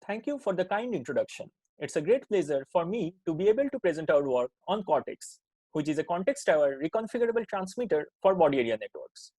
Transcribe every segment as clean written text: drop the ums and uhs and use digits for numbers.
Thank you for the kind introduction. It's a great pleasure for me to be able to present our work on COR-Tx, which is a context-aware reconfigurable transmitter for body area networks.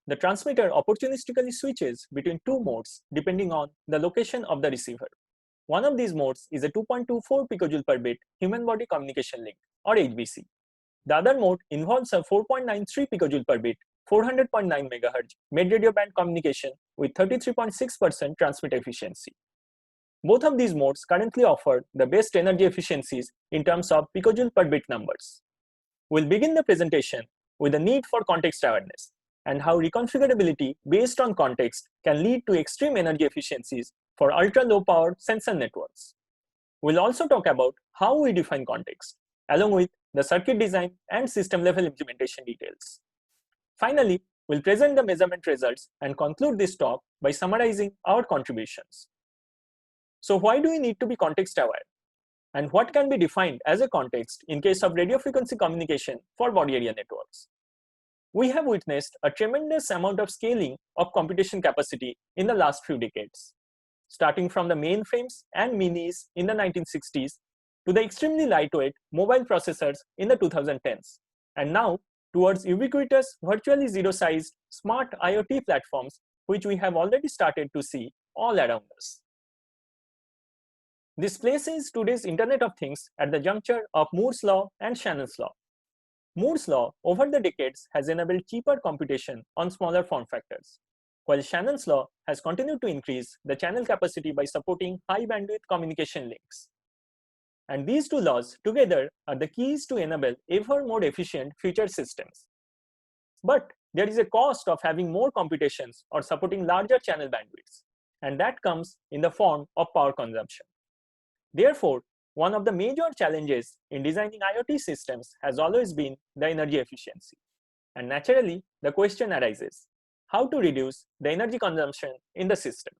The transmitter opportunistically switches between two modes depending on the location of the receiver. One of these modes is a 2.24 picojoule per bit human body communication link, or HBC. The other mode involves a 4.93 picojoule per bit 400.9 MHz MedRadio band communication with 33.6% transmit efficiency. Both of these modes currently offer the best energy efficiencies in terms of picojoule per bit numbers. We'll begin the presentation with the need for context awareness and how reconfigurability based on context can lead to extreme energy efficiencies for ultra-low power sensor networks. We'll also talk about how we define context, along with the circuit design and system level implementation details. Finally, we'll present the measurement results and conclude this talk by summarizing our contributions. So why do we need to be context aware? And what can be defined as a context in case of radio frequency communication for body area networks? We have witnessed a tremendous amount of scaling of computation capacity in the last few decades, starting from the mainframes and minis in the 1960s to the extremely lightweight mobile processors in the 2010s, and now towards ubiquitous virtually zero-sized smart IoT platforms, which we have already started to see all around us. This places today's Internet of Things at the juncture of Moore's law and Shannon's law. Moore's law over the decades has enabled cheaper computation on smaller form factors, while Shannon's law has continued to increase the channel capacity by supporting high bandwidth communication links. And these two laws together are the keys to enable ever more efficient future systems. But there is a cost of having more computations or supporting larger channel bandwidths, and that comes in the form of power consumption. Therefore, one of the major challenges in designing IoT systems has always been the energy efficiency. And naturally, the question arises, how to reduce the energy consumption in the system?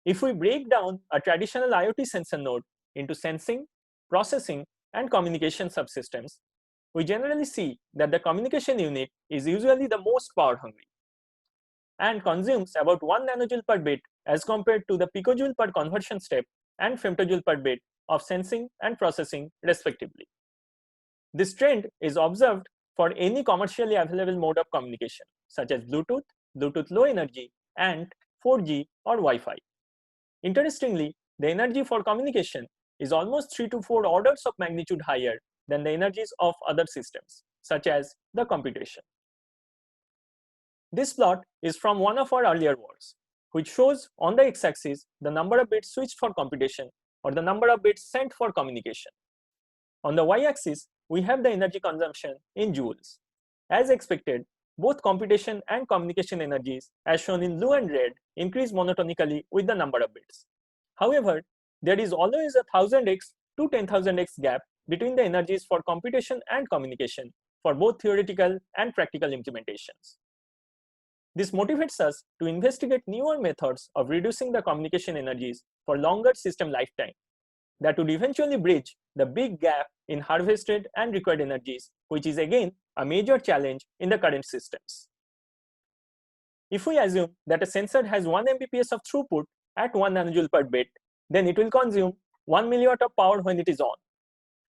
If we break down a traditional IoT sensor node into sensing, processing, and communication subsystems, we generally see that the communication unit is usually the most power hungry and consumes about 1 nanojoule per bit as compared to the picojoule per conversion step and femtojoule per bit of sensing and processing respectively. This trend is observed for any commercially available mode of communication such as Bluetooth, Bluetooth low energy, and 4G or Wi-Fi. Interestingly, the energy for communication is almost 3 to 4 orders of magnitude higher than the energies of other systems such as the computation. This plot is from one of our earlier works, which shows on the x-axis the number of bits switched for computation or the number of bits sent for communication. On the y-axis, we have the energy consumption in joules. As expected, both computation and communication energies, as shown in blue and red, increase monotonically with the number of bits. However, there is always a 1000x to 10,000x gap between the energies for computation and communication for both theoretical and practical implementations. This motivates us to investigate newer methods of reducing the communication energies for longer system lifetime that would eventually bridge the big gap in harvested and required energies, which is again a major challenge in the current systems. If we assume that a sensor has 1 Mbps of throughput at 1 nanojoule per bit, then it will consume 1 milliwatt of power when it is on,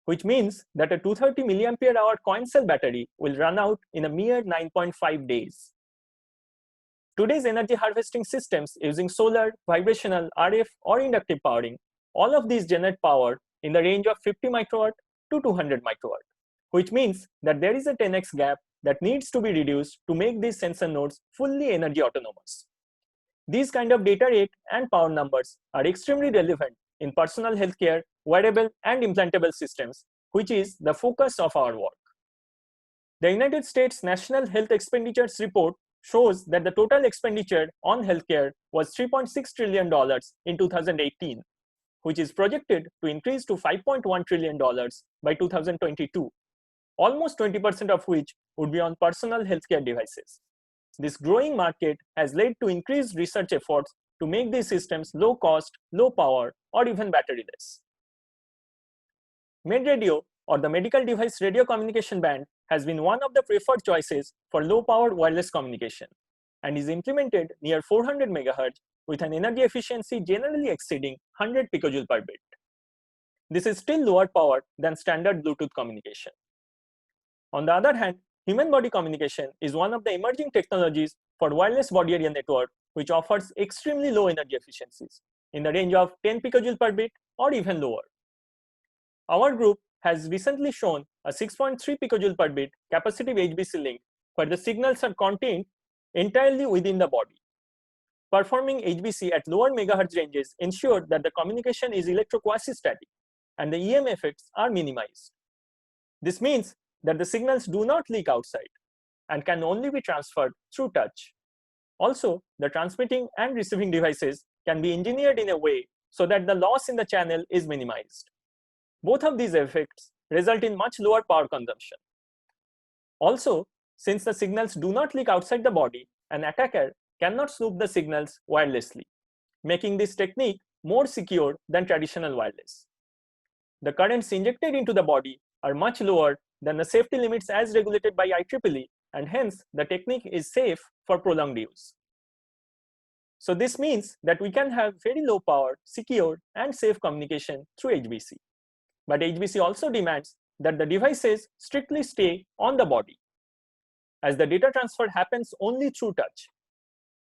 which means that a 230 milliampere hour coin cell battery will run out in a mere 9.5 days. Today's energy harvesting systems using solar, vibrational, RF, or inductive powering, all of these generate power in the range of 50 microwatt to 200 microwatt, which means that there is a 10x gap that needs to be reduced to make these sensor nodes fully energy autonomous. These kind of data rate and power numbers are extremely relevant in personal healthcare, wearable, and implantable systems, which is the focus of our work. The United States National Health Expenditures Report shows that the total expenditure on healthcare was $3.6 trillion in 2018, which is projected to increase to $5.1 trillion by 2022, almost 20% of which would be on personal healthcare devices. This growing market has led to increased research efforts to make these systems low cost, low power, or even batteryless. MedRadio, or the medical device radio communication band, has been one of the preferred choices for low-power wireless communication and is implemented near 400 MHz with an energy efficiency generally exceeding 100 picojoule per bit. This is still lower power than standard Bluetooth communication. On the other hand, human-body communication is one of the emerging technologies for wireless body area network which offers extremely low energy efficiencies in the range of 10 picojoule per bit or even lower. Our group has recently shown a 6.3 picojoule per bit capacitive HBC link where the signals are contained entirely within the body. Performing HBC at lower megahertz ranges ensure that the communication is electro-quasi-static and the EM effects are minimized. This means that the signals do not leak outside and can only be transferred through touch. Also, the transmitting and receiving devices can be engineered in a way so that the loss in the channel is minimized. Both of these effects result in much lower power consumption. Also, since the signals do not leak outside the body, an attacker cannot snoop the signals wirelessly, making this technique more secure than traditional wireless. The currents injected into the body are much lower than the safety limits as regulated by IEEE, and hence the technique is safe for prolonged use. So this means that we can have very low power, secure and safe communication through HBC. But HBC also demands that the devices strictly stay on the body, as the data transfer happens only through touch.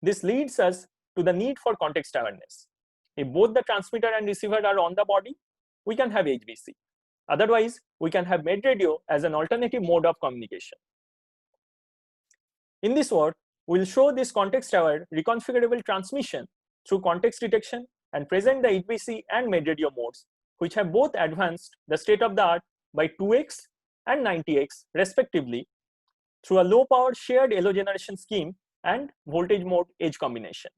This leads us to the need for context awareness. If both the transmitter and receiver are on the body, we can have HBC. Otherwise, we can have MedRadio as an alternative mode of communication. In this work, we will show this context-aware reconfigurable transmission through context detection and present the HBC and MedRadio modes, which have both advanced the state-of-the-art by 2x and 90x respectively through a low-power shared LO generation scheme and voltage mode edge combination.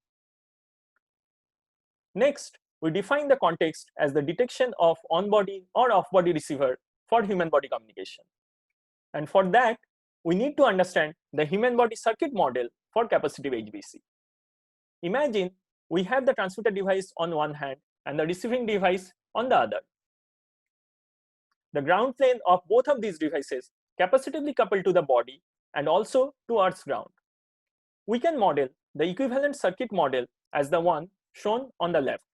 Next, we define the context as the detection of on-body or off-body receiver for human-body communication. And for that, we need to understand the human-body circuit model for capacitive HBC. Imagine we have the transmitter device on one hand and the receiving device on the other. The ground plane of both of these devices capacitively coupled to the body and also to Earth's ground. We can model the equivalent circuit model as the one shown on the left.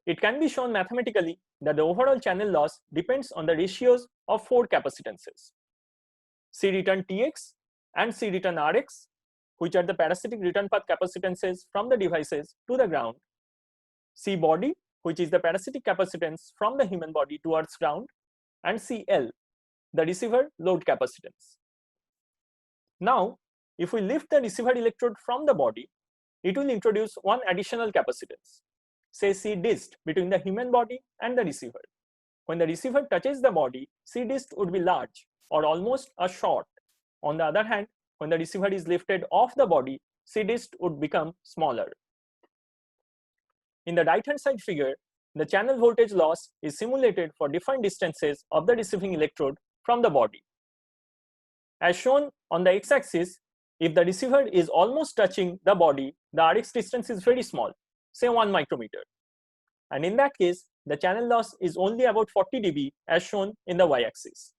It can be shown mathematically that the overall channel loss depends on the ratios of 4 capacitances: C return Tx and C return Rx, which are the parasitic return path capacitances from the devices to the ground; C body, which is the parasitic capacitance from the human body to Earth's ground; and Cl, the receiver load capacitance. Now, if we lift the receiver electrode from the body, it will introduce one additional capacitance, say C dist, between the human body and the receiver. When the receiver touches the body, C dist would be large or almost a short. On the other hand, when the receiver is lifted off the body, C dist would become smaller. In the right-hand side figure, the channel voltage loss is simulated for different distances of the receiving electrode from the body. As shown on the x-axis, if the receiver is almost touching the body, the Rx distance is very small, say 1 micrometer. And in that case, the channel loss is only about 40 dB as shown in the y-axis.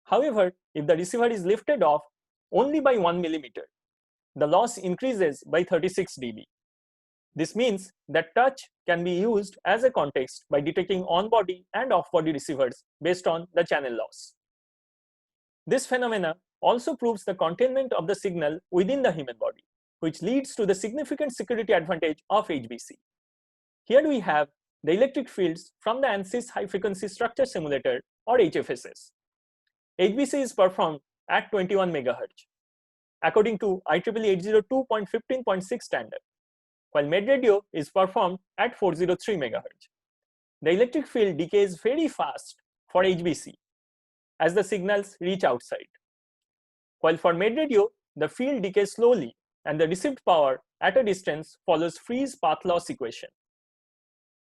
However, if the receiver is lifted off only by 1 millimeter, the loss increases by 36 dB. This means that touch can be used as a context by detecting on-body and off-body receivers based on the channel loss. This phenomena also proves the containment of the signal within the human body, which leads to the significant security advantage of HBC. Here we have the electric fields from the ANSYS high frequency structure simulator or HFSS. HBC is performed at 21 MHz according to IEEE 802.15.6 standard, while MedRadio is performed at 403 MHz. The electric field decays very fast for HBC as the signals reach outside, while for MedRadio the field decays slowly and the received power at a distance follows Free's path loss equation.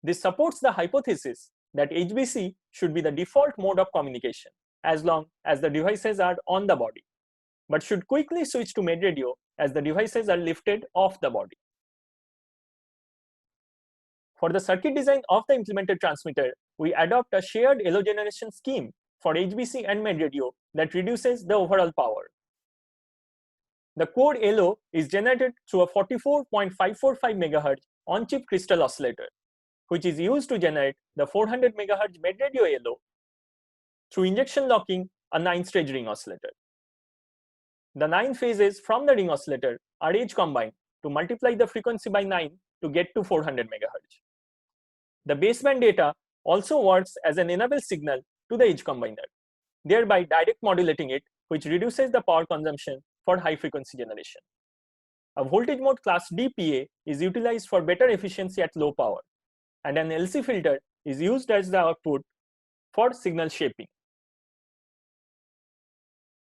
This supports the hypothesis that HBC should be the default mode of communication as long as the devices are on the body, but should quickly switch to MedRadio as the devices are lifted off the body. For the circuit design of the implemented transmitter, we adopt a shared LO generation scheme for HBC and MedRadio that reduces the overall power. The COR-LO is generated through a 44.545 MHz on-chip crystal oscillator, which is used to generate the 400 MHz MedRadio LO through injection locking a 9-stage ring oscillator. The 9 phases from the ring oscillator are edge combined to multiply the frequency by 9 to get to 400 MHz. The baseband data also works as an enable signal to the edge combiner, thereby direct modulating it, which reduces the power consumption for high frequency generation. A voltage mode class D PA is utilized for better efficiency at low power, and an LC filter is used as the output for signal shaping.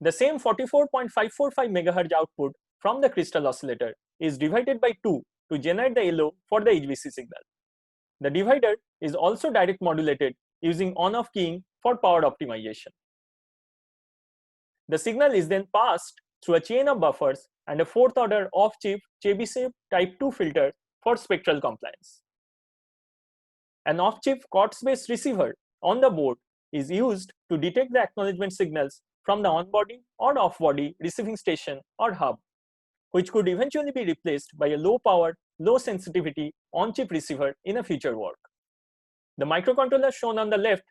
The same 44.545 MHz output from the crystal oscillator is divided by 2 to generate the LO for the HBC signal. The divider is also direct modulated using on-off keying for power optimization. The signal is then passed through a chain of buffers and a 4th order off-chip HBC type 2 filter for spectral compliance. An off-chip COR-Tx-based receiver on the board is used to detect the acknowledgement signals from the on-body or off-body receiving station or hub, which could eventually be replaced by a low-power, low-sensitivity on-chip receiver in a future work. The microcontroller shown on the left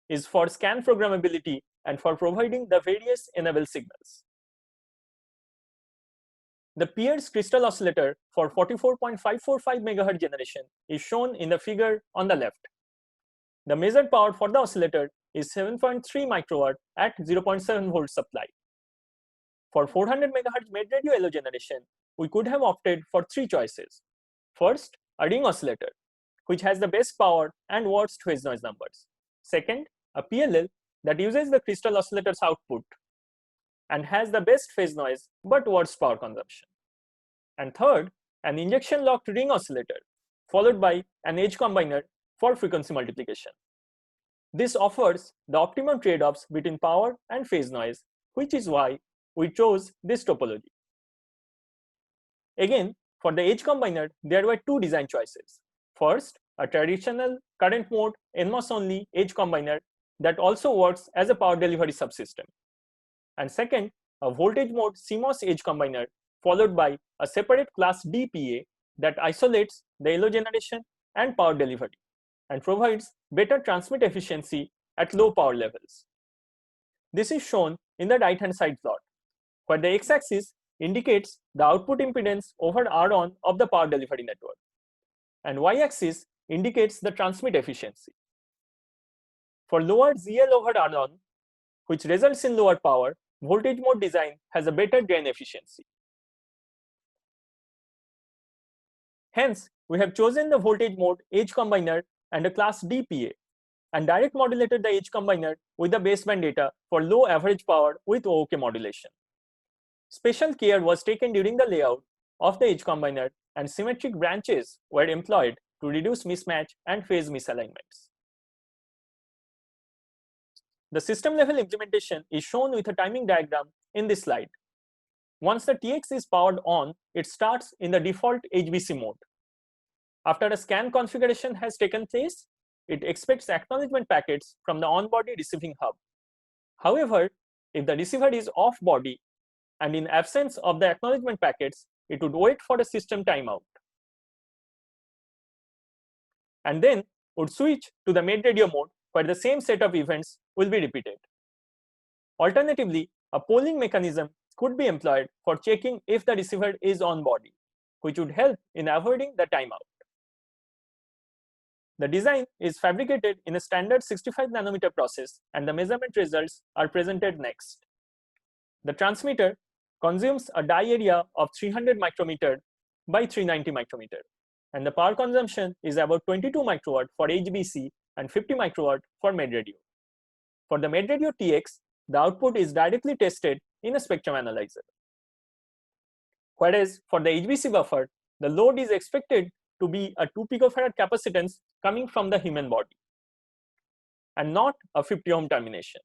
is for scan programmability and for providing the various enable signals. The Pierce crystal oscillator for 44.545 MHz generation is shown in the figure on the left. The measured power for the oscillator is 7.3 microwatt at 0.7 volt supply. For 400 MHz MedRadio LO generation, we could have opted for 3 choices. First, a ring oscillator, which has the best power and worst phase noise numbers. Second, a PLL that uses the crystal oscillator's output and has the best phase noise but worst power consumption. And third, an injection locked ring oscillator, followed by an edge combiner for frequency multiplication. This offers the optimum trade-offs between power and phase noise, which is why we chose this topology. Again, for the edge combiner, there were 2 design choices. First, a traditional current mode NMOS only edge combiner that also works as a power delivery subsystem. And second, a voltage mode CMOS edge combiner followed by a separate class D PA that isolates the LO generation and power delivery and provides better transmit efficiency at low power levels. This is shown in the right hand side plot, where the x-axis indicates the output impedance over R-on of the power delivery network, and y-axis indicates the transmit efficiency. For lower ZL over R-on, which results in lower power, voltage mode design has a better drain efficiency. Hence, we have chosen the voltage mode edge combiner and a class D PA and direct modulated the edge combiner with the baseband data for low average power with OK modulation. Special care was taken during the layout of the edge combiner and symmetric branches were employed to reduce mismatch and phase misalignments. The system level implementation is shown with a timing diagram in this slide. Once the TX is powered on, it starts in the default HBC mode. After a scan configuration has taken place, it expects acknowledgement packets from the on-body receiving hub. However, if the receiver is off-body and in absence of the acknowledgement packets, it would wait for a system timeout and then would switch to the MedRadio mode where the same set of events will be repeated. Alternatively, a polling mechanism could be employed for checking if the receiver is on-body, which would help in avoiding the timeout. The design is fabricated in a standard 65 nanometer process and the measurement results are presented next. The transmitter consumes a die area of 300 micrometer by 390 micrometer and the power consumption is about 22 microwatt for HBC and 50 microwatt for MedRadio. For the MedRadio TX, the output is directly tested in a spectrum analyzer. Whereas for the HBC buffer, the load is expected to be a 2 picofarad capacitance coming from the human body and not a 50 ohm termination.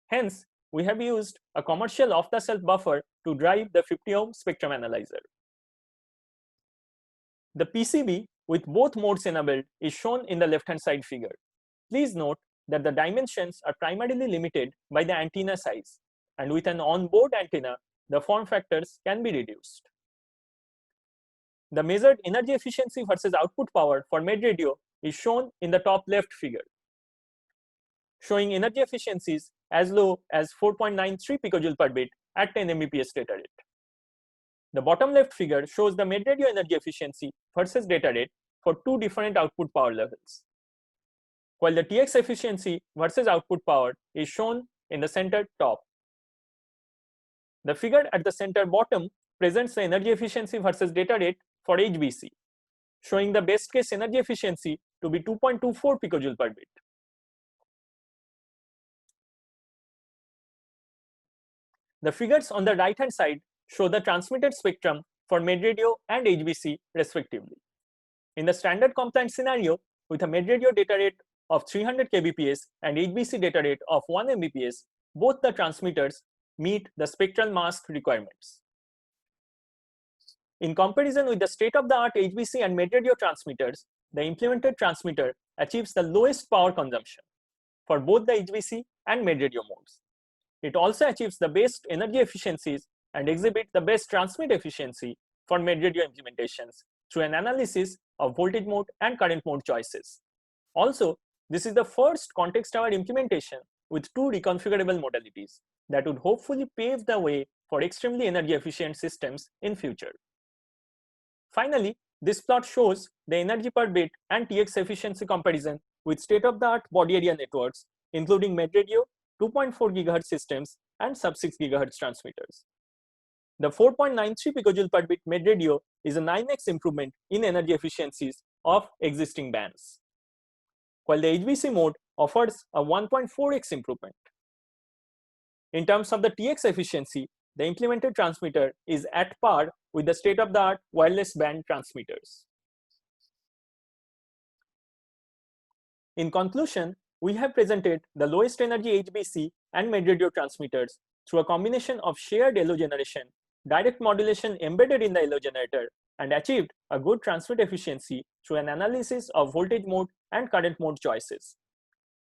Hence, we have used a commercial off-the-shelf buffer to drive the 50 ohm spectrum analyzer. The PCB with both modes enabled is shown in the left-hand side figure. Please note that the dimensions are primarily limited by the antenna size, and with an on-board antenna, the form factors can be reduced. The measured energy efficiency versus output power for MedRadio is shown in the top left figure, showing energy efficiencies as low as 4.93 picojoule per bit at 10 Mbps data rate. The bottom left figure shows the MedRadio energy efficiency versus data rate for two different output power levels, while the Tx efficiency versus output power is shown in the center top. The figure at the center bottom presents the energy efficiency versus data rate for HBC, showing the best case energy efficiency to be 2.24 picojoule per bit. The figures on the right hand side show the transmitted spectrum for MedRadio and HBC respectively. In the standard compliant scenario, with a MedRadio data rate of 300 kbps and HBC data rate of 1 Mbps, both the transmitters meet the spectral mask requirements. In comparison with the state-of-the-art HBC and MedRadio transmitters, the implemented transmitter achieves the lowest power consumption for both the HBC and MedRadio modes. It also achieves the best energy efficiencies and exhibits the best transmit efficiency for MedRadio implementations through an analysis of voltage mode and current mode choices. Also, this is the first context-aware implementation with two reconfigurable modalities that would hopefully pave the way for extremely energy efficient systems in future. Finally, this plot shows the energy per bit and Tx efficiency comparison with state-of-the-art body area networks, including MedRadio, 2.4 GHz systems, and sub-6 GHz transmitters. The 4.93 picojoule per bit MedRadio is a 9x improvement in energy efficiencies of existing bands, while the HBC mode offers a 1.4x improvement. In terms of the Tx efficiency, the implemented transmitter is at par with the state-of-the-art wireless band transmitters. In conclusion, we have presented the lowest energy HBC and MedRadio transmitters through a combination of shared LO generation, direct modulation embedded in the LO generator, and achieved a good transmit efficiency through an analysis of voltage mode and current mode choices.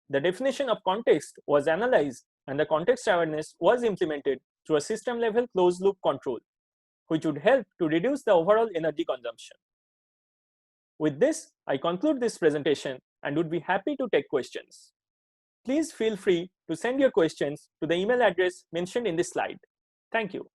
The definition of context was analyzed and the context awareness was implemented through a system level closed loop control, which would help to reduce the overall energy consumption. With this, I conclude this presentation and would be happy to take questions. Please feel free to send your questions to the email address mentioned in this slide. Thank you.